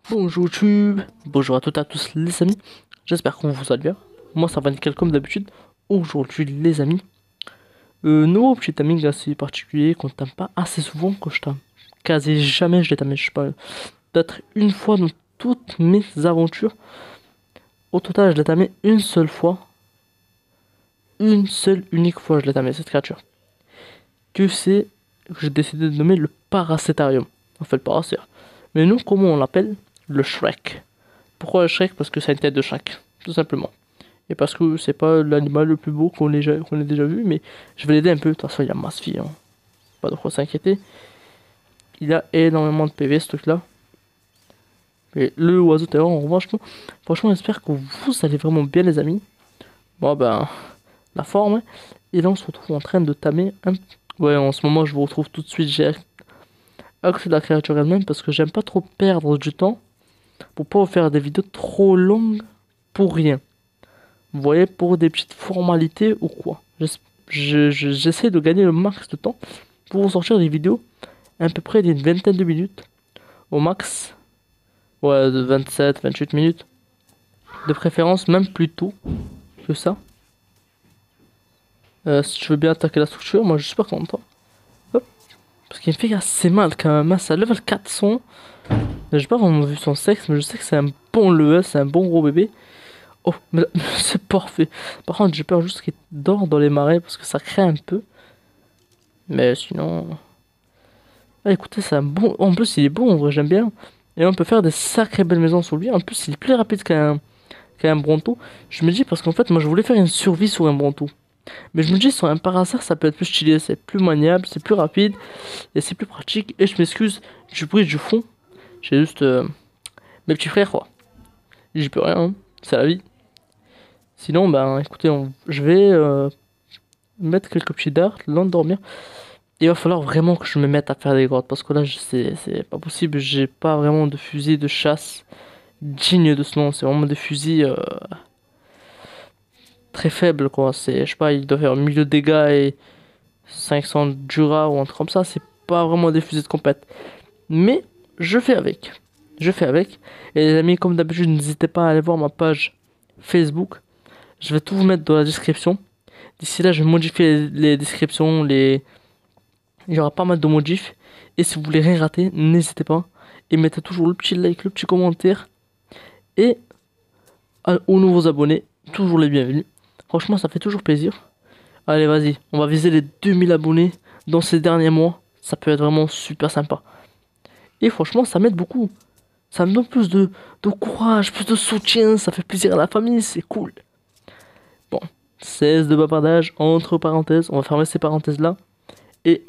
Bonjour YouTube, bonjour à toutes et à tous les amis, j'espère qu'on vous allez bien. Moi ça va nickel comme d'habitude. Aujourd'hui les amis, nouveau petit timing assez particulier qu'on tame pas assez souvent, que je tame quasi jamais, je l'ai tamé, je sais pas, peut-être une fois dans toutes mes aventures. Au total je l'ai tamé une seule fois, une seule unique fois je l'ai tamé cette créature. Que c'est que j'ai décidé de nommer le Paracétarium, en fait le Paracère. Mais nous comment on l'appelle? Le Shrek. Pourquoi le Shrek? Parce que ça a une tête de Shrek, tout simplement. Et parce que c'est pas l'animal le plus beau qu'on ait déjà vu, mais je vais l'aider un peu. De toute façon, il a masse vie, hein. Pas de quoi s'inquiéter. Il a énormément de PV, ce truc-là. Et le oiseau terreur, en revanche, non. Franchement, j'espère que vous allez vraiment bien, les amis. Bon, ben, la forme, hein. Et là, on se retrouve en train de tamer un. Ouais, en ce moment, je vous retrouve tout de suite. J'ai accès à la créature elle-même parce que j'aime pas trop perdre du temps pour pas vous faire des vidéos trop longues pour rien. Vous voyez, pour des petites formalités ou quoi. J'essaie de gagner le max de temps pour vous sortir des vidéos à peu près d'une vingtaine de minutes. Au max. Ouais, de 27, 28 minutes. De préférence, même plus tôt que ça. Si tu veux bien attaquer la structure, moi je suis pas content. Hop. Parce qu'il me fait assez mal quand même, hein. C'est à level 400. J'ai pas vraiment vu son sexe, mais je sais que c'est un bon level, c'est un bon gros bébé. Oh, mais là, c'est parfait. Par contre, j'ai peur juste qu'il dort dans les marais parce que ça crée un peu. Mais sinon. Ah, écoutez, c'est un bon. En plus, il est bon, en vrai, j'aime bien. Et on peut faire des sacrées belles maisons sur lui. En plus, il est plus rapide qu'un Bronto. Je me dis, parce qu'en fait, moi, je voulais faire une survie sur un Bronto. Mais je me dis, sur un Parasar, ça peut être plus stylé. C'est plus maniable, c'est plus rapide. Et c'est plus pratique. Et je m'excuse du bruit du fond. J'ai juste mes petits frères, quoi. J'y peux rien, hein. C'est la vie. Sinon, ben, écoutez, je vais mettre quelques petits dards, l'endormir. Il va falloir vraiment que je me mette à faire des grottes parce que là, c'est pas possible. J'ai pas vraiment de fusil de chasse digne de ce nom. C'est vraiment des fusils très faibles, quoi. C'est, je sais pas, il doit faire 1000 de dégâts et 500 Jura ou un truc comme ça. C'est pas vraiment des fusils de compète. Mais je fais avec. Je fais avec. Et les amis, comme d'habitude, n'hésitez pas à aller voir ma page Facebook. Je vais tout vous mettre dans la description. D'ici là, je vais modifier les descriptions, il y aura pas mal de modifs. Et si vous voulez rien rater, n'hésitez pas. Et mettez toujours le petit like, le petit commentaire. Et aux nouveaux abonnés, toujours les bienvenus. Franchement, ça fait toujours plaisir. Allez, vas-y, on va viser les 2000 abonnés dans ces derniers mois. Ça peut être vraiment super sympa. Et franchement, ça m'aide beaucoup. Ça me donne plus de courage, plus de soutien. Ça fait plaisir à la famille, c'est cool. Bon, 16 de bavardage, entre parenthèses. On va fermer ces parenthèses-là. Et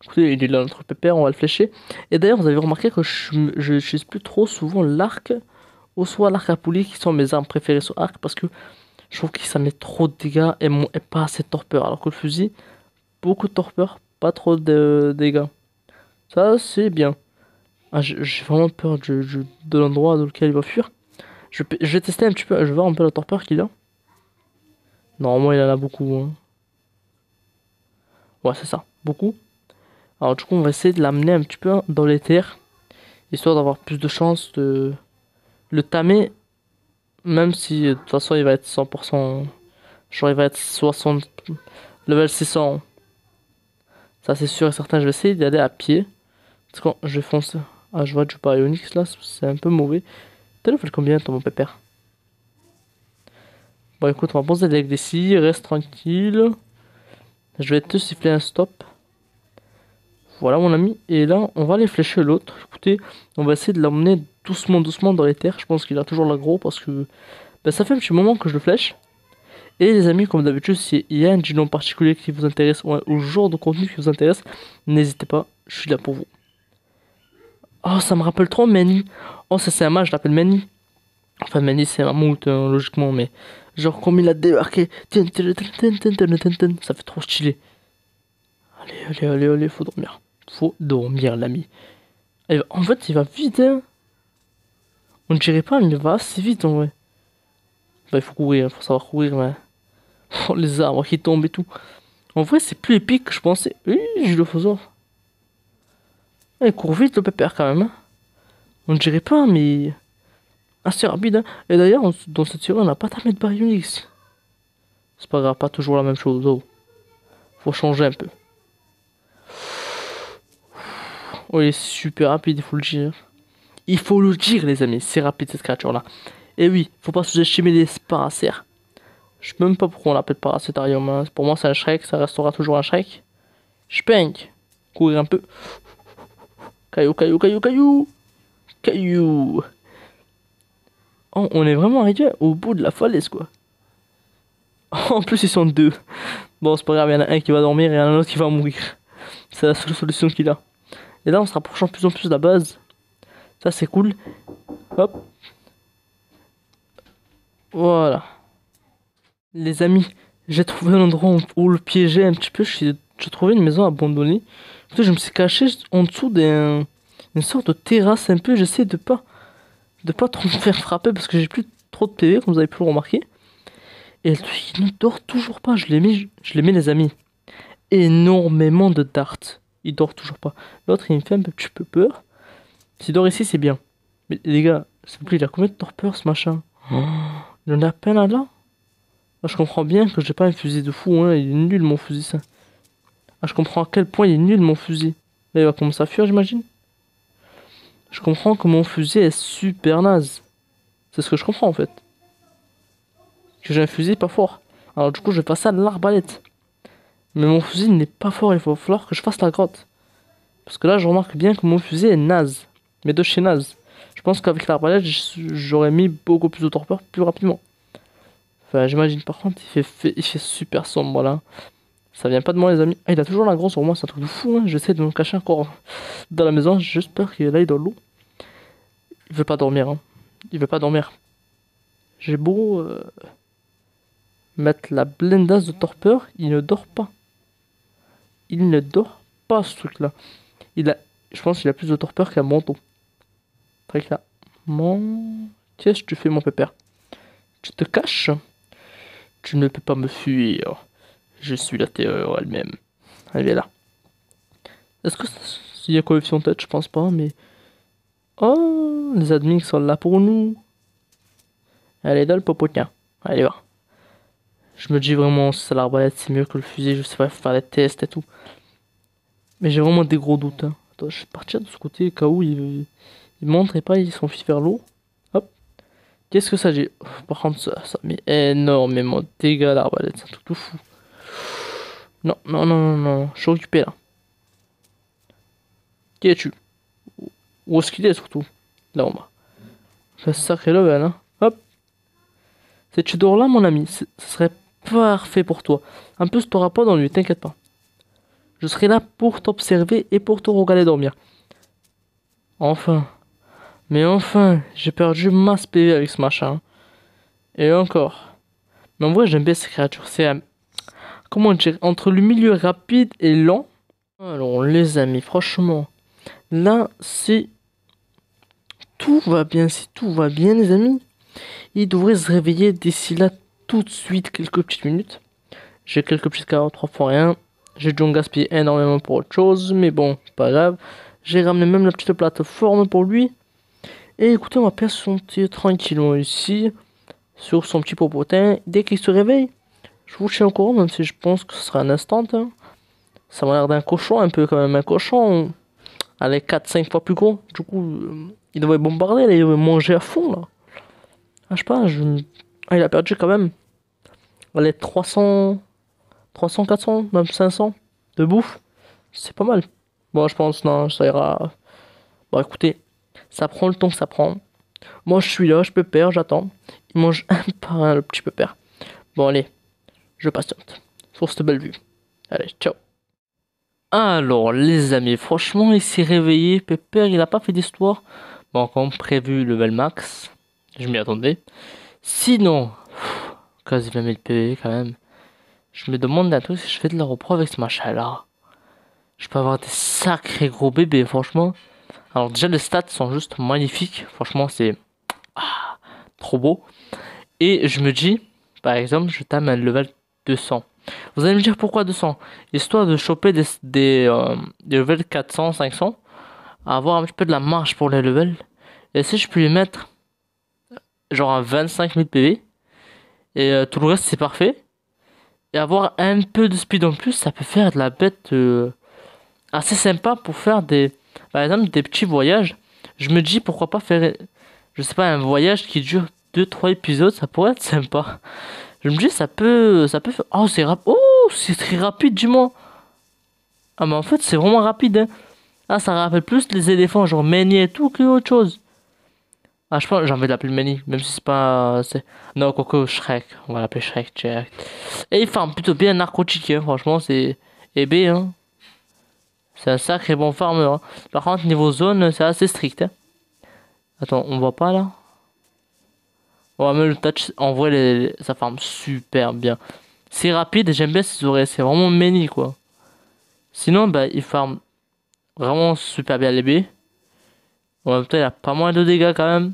écoutez, il est là notre pépère, on va le flécher. Et d'ailleurs, vous avez remarqué que je n'utilise plus trop souvent l'arc, ou soit l'arc à poulie, qui sont mes armes préférées sur arc, parce que je trouve que ça met trop de dégâts et pas assez de torpeur. Alors que le fusil, beaucoup de torpeur, pas trop de dégâts. Ça, c'est bien. Ah, j'ai vraiment peur de l'endroit dans lequel il va fuir. Je vais tester un petit peu, je vais voir un peu la torpeur qu'il a. Normalement, il en a beaucoup, hein. Ouais, c'est ça, beaucoup. Alors du coup, on va essayer de l'amener un petit peu dans les terres, histoire d'avoir plus de chances de le tamer, même si de toute façon il va être 100%, genre il va être 60, level 600. Ça c'est sûr et certain, je vais essayer d'y aller à pied. Parce que quand je vais foncer, ah je vois du Baryonyx là, c'est un peu mauvais. T'as level combien toi mon pépère? Bon écoute, on va poser les d'ici, reste tranquille. Je vais te siffler un stop. Voilà mon ami, et là on va aller flécher l'autre. Écoutez, on va essayer de l'emmener doucement doucement dans les terres. Je pense qu'il a toujours l'aggro parce que ben, ça fait un petit moment que je le flèche. Et les amis, comme d'habitude, s'il y a un dino en particulier qui vous intéresse ou genre de contenu qui vous intéresse, n'hésitez pas, je suis là pour vous. Oh, ça me rappelle trop Manny. Oh, ça c'est un mage, je l'appelle Manny. Enfin, Manny c'est un mammouth, hein, logiquement, mais genre comme il a débarqué, ça fait trop stylé. Allez, allez, allez, allez, faut dormir. Faut dormir, l'ami. En fait, il va vite, hein. On dirait pas, mais il va assez vite en vrai. Bah, il faut courir, il faut savoir courir, mais. Oh, les arbres qui tombent et tout. En vrai, c'est plus épique que je pensais. Oui, Jules Fosor. Ah, il court vite le pépère quand même, hein. On dirait pas, mais assez rapide, hein. Et d'ailleurs, dans cette série, on n'a pas tapé de baryonyx. C'est pas grave, pas toujours la même chose. Oh. Faut changer un peu. Oh, il est super rapide, il faut le dire. Il faut le dire, les amis, c'est rapide cette créature-là. Et oui, faut pas sous-estimer les Paracères. Je sais même pas pourquoi on l'appelle Paracétarium, hein. Pour moi, c'est un Shrek, ça restera toujours un Shrek. Spank. Courir un peu. Caillou, caillou, caillou, caillou. Caillou. Oh, on est vraiment arrivé au bout de la falaise, quoi. En plus, ils sont deux. Bon, c'est pas grave, il y en a un qui va dormir et il y en a un autre qui va mourir. C'est la seule solution qu'il a. Et là, on se rapproche de plus en plus de la base. Ça, c'est cool. Hop. Voilà. Les amis, j'ai trouvé un endroit où le piéger un petit peu. J'ai trouvé une maison abandonnée. Je me suis caché en dessous d'une sorte de terrasse un peu. J'essaie de pas trop me faire frapper parce que j'ai plus trop de PV, comme vous avez pu le remarquer. Et lui, il ne dort toujours pas. Je l'ai mis, les amis. Énormément de darts. Il dort toujours pas. L'autre, il me fait un petit peu peur. S'il dort ici, c'est bien. Mais les gars, s'il vous plaît, il a combien de torpeur ce machin? Oh, il en a à peine là. Ah, je comprends bien que j'ai pas un fusil de fou, hein. Il est nul mon fusil, ça. Ah, je comprends à quel point il est nul mon fusil. Là, il va commencer à fuir, j'imagine. Je comprends que mon fusil est super naze. C'est ce que je comprends en fait. Que j'ai un fusil pas fort. Alors du coup, je vais passer à l'arbalète. Mais mon fusil n'est pas fort, il va falloir que je fasse la grotte. Parce que là, je remarque bien que mon fusil est naze. Mais de chez naze. Je pense qu'avec l'arbalète, j'aurais mis beaucoup plus de torpeur plus rapidement. Enfin, j'imagine. Par contre, il fait super sombre là. Ça vient pas de moi, les amis. Ah, il a toujours la grosse sur moi, c'est un truc de fou, hein. J'essaie de me cacher encore dans la maison. J'ai juste peur qu'il aille dans l'eau. Il veut pas dormir, hein. Il veut pas dormir. J'ai beau mettre la blindasse de torpeur, il ne dort pas. Il ne dort pas, ce truc-là. Je pense qu'il a plus de torpeur qu'un manteau. Très clairement. Qu'est-ce que tu fais, mon pépère? Tu te caches? Tu ne peux pas me fuir. Je suis la terreur elle-même. Elle est là. Est-ce que s'il y a coefficient tête, je pense pas, mais. Oh, les admins sont là pour nous. Allez, dans le popotin. Allez, va. Je me dis vraiment, c'est l'arbalète, c'est mieux que le fusil. Je sais pas, faut faire des tests et tout. Mais j'ai vraiment des gros doutes, hein. Attends, je vais partir de ce côté, au cas où il monte et pas, il s'enfuit vers l'eau. Hop. Qu'est-ce que ça dit? Par contre, ça met énormément de dégâts à l'arbalète, c'est un truc tout fou. Non, non, non, non, non, je suis occupé là. Qui es-tu? Où est-ce qu'il est surtout? Là en bas. C'est un sacré level, hein. Hop. Si tu dors là, mon ami, ce serait parfait pour toi. En plus, t'auras pas d'ennui, t'inquiète pas. Je serai là pour t'observer et pour te regarder dormir. Enfin. Mais enfin, j'ai perdu masse PV avec ce machin. Et encore. Mais en vrai, j'aime bien ces créatures. C'est, comment dire, entre le milieu rapide et lent. Alors, les amis, franchement, là, c'est tout va bien. Si tout va bien, les amis, il devrait se réveiller d'ici là tout de suite, quelques petites minutes. J'ai quelques petites carottes, 3 fois rien. J'ai dû en gaspiller énormément pour autre chose, mais bon, pas grave. J'ai ramené même la petite plateforme pour lui. Et écoutez, on va patienter tranquillement ici, sur son petit popotin. Dès qu'il se réveille, je vous tiens au courant, même si je pense que ce sera un instant, hein. Ça m'a l'air d'un cochon, un peu quand même un cochon. Allez, 4-5 fois plus gros. Du coup, il devrait bombarder, là, il devrait manger à fond, là. Ah, je sais pas, ah, il a perdu quand même. Allez, 300, 400, même 500 de bouffe. C'est pas mal. Bon, je pense, non, ça ira. Bon, écoutez, ça prend le temps que ça prend. Moi, je suis là, je pépère, j'attends. Il mange un par un, le petit pépère. Bon, allez, je patiente. Sur cette belle vue. Allez, ciao. Alors, les amis, franchement, il s'est réveillé. Pépère, il a pas fait d'histoire. Bon, comme prévu, level max. Je m'y attendais. Sinon, quasi 20 000 PV quand même. Je me demande un truc si je fais de la repro avec ce machin-là. Je peux avoir des sacrés gros bébés, franchement. Alors, déjà, les stats sont juste magnifiques. Franchement, c'est trop beau. Et je me dis, par exemple, je tame un level 200. Vous allez me dire pourquoi 200? Histoire de choper des levels 400, 500. Avoir un petit peu de la marge pour les levels. Et si je peux lui mettre genre un 25 000 PV et tout le reste c'est parfait. Et avoir un peu de speed en plus, ça peut faire de la bête assez sympa pour faire par exemple, des petits voyages. Je me dis pourquoi pas faire, je sais pas, un voyage qui dure 2 3 épisodes, ça pourrait être sympa. Je me dis ça peut faire, oh c'est très rapide du moins. Ah mais en fait c'est vraiment rapide, hein. Ah ça rappelle plus les éléphants genre Manny et tout que autre chose. Ah je pense j'ai envie de l'appeler Manny, même si c'est pas, non Coco Shrek, on va l'appeler Shrek direct. Et il farme plutôt bien narcotique, hein. Franchement c'est EB, hein. C'est un sacré bon farmer, hein. Par contre niveau zone c'est assez strict, hein. Attends, on voit pas là? On va mettre le touch. En vrai, ça farme super bien. C'est rapide et j'aime bien ses oreilles. C'est vraiment many quoi. Sinon, bah, il farme vraiment super bien les baies. En même temps, il a pas moins de dégâts quand même.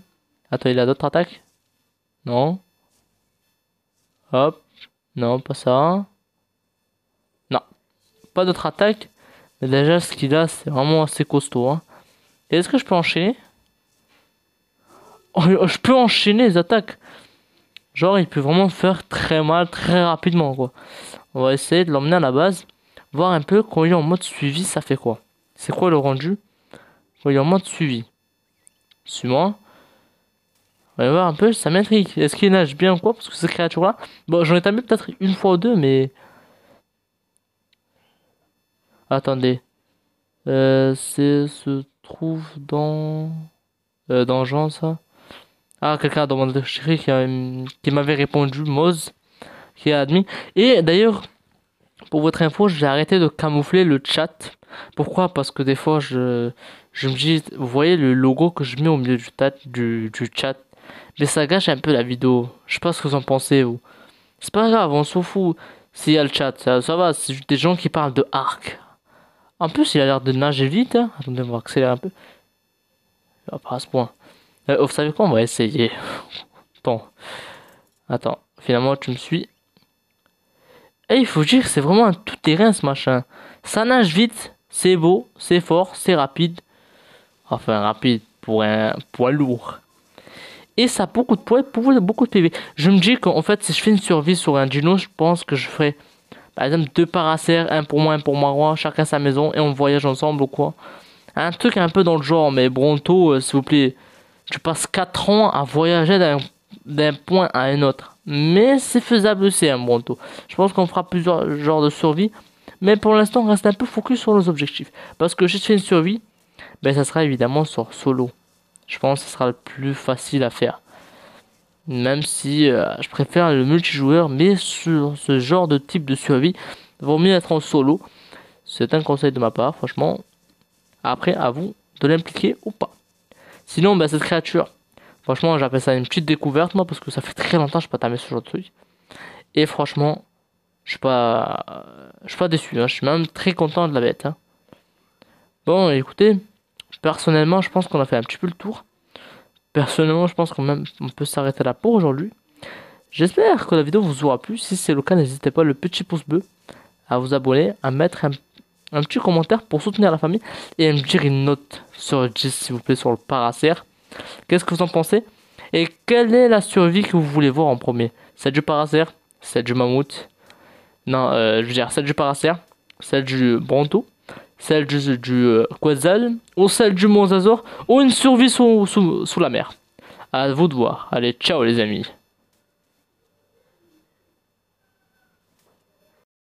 Attends, il a d'autres attaques? Non. Hop. Non, pas ça. Non. Pas d'autres attaques. Mais déjà, ce qu'il a, c'est vraiment assez costaud, hein. Et est-ce que je peux enchaîner? Oh, je peux enchaîner les attaques. Genre, il peut vraiment faire très mal, très rapidement, quoi. On va essayer de l'emmener à la base. Voir un peu quand il est en mode suivi, ça fait quoi? C'est quoi le rendu? Quand il est en mode suivi. Suis-moi. On va voir un peu, ça m'intrigue. Est-ce qu'il nage bien ou quoi? Parce que ces créatures-là. Bon, j'en ai tapé peut-être une fois ou deux, mais. Attendez. Se trouve dans Jean, ça. Ah, quelqu'un a demandé qui m'avait répondu, Moz, qui a admis. Et d'ailleurs, pour votre info, j'ai arrêté de camoufler le chat. Pourquoi? Parce que des fois, je me dis, vous voyez le logo que je mets au milieu du chat, mais ça gâche un peu la vidéo. Je sais pas ce que vous en pensez, vous. C'est pas grave, on s'en fout s'il y a le chat, ça va, c'est juste des gens qui parlent de arc. En plus, il a l'air de nager vite, hein. Attendez, on va accélérer un peu. Ah, pas à ce point. Vous savez quoi? On va essayer. Bon. Attends, finalement, tu me suis. Et il faut dire que c'est vraiment un tout-terrain ce machin. Ça nage vite, c'est beau, c'est fort, c'est rapide. Enfin, rapide pour un poids lourd. Et ça a beaucoup de poids pour beaucoup de PV. Je me dis qu'en fait, si je fais une survie sur un dino, je pense que je ferai par exemple 2 paracères, un pour moi, un pour Marois, chacun sa maison, et on voyage ensemble ou quoi. Un truc un peu dans le genre, mais Bronto, s'il vous plaît, tu passes 4 ans à voyager d'un point à un autre. Mais c'est faisable aussi, un Bronto. Je pense qu'on fera plusieurs genres de survie. Mais pour l'instant, on reste un peu focus sur nos objectifs. Parce que juste fait une survie, ben ça sera évidemment sur solo. Je pense que ce sera le plus facile à faire. Même si je préfère le multijoueur, mais sur ce genre de type de survie, vaut mieux être en solo. C'est un conseil de ma part, franchement. Après, à vous de l'impliquer ou pas. Sinon, ben, cette créature, franchement, j'appelle ça une petite découverte, moi, parce que ça fait très longtemps que je n'ai pas tamé ce genre de truc. Et franchement, je suis pas déçu, hein. Je suis même très content de la bête, hein. Bon, écoutez, personnellement, je pense qu'on a fait un petit peu le tour. Personnellement, je pense qu'on peut s'arrêter là pour aujourd'hui. J'espère que la vidéo vous aura plu. Si c'est le cas, n'hésitez pas le petit pouce bleu, à vous abonner, à mettre un petit commentaire pour soutenir la famille et à me dire une note sur 10 s'il vous plaît sur le paracère. Qu'est-ce que vous en pensez? Et quelle est la survie que vous voulez voir en premier? Celle du paracère? Celle du mammouth? Non, je veux dire celle du paracère? Celle du Bronto? Celle du Quetzal? Ou celle du Mosasaur? Ou une survie sous la mer? À vous de voir. Allez, ciao les amis.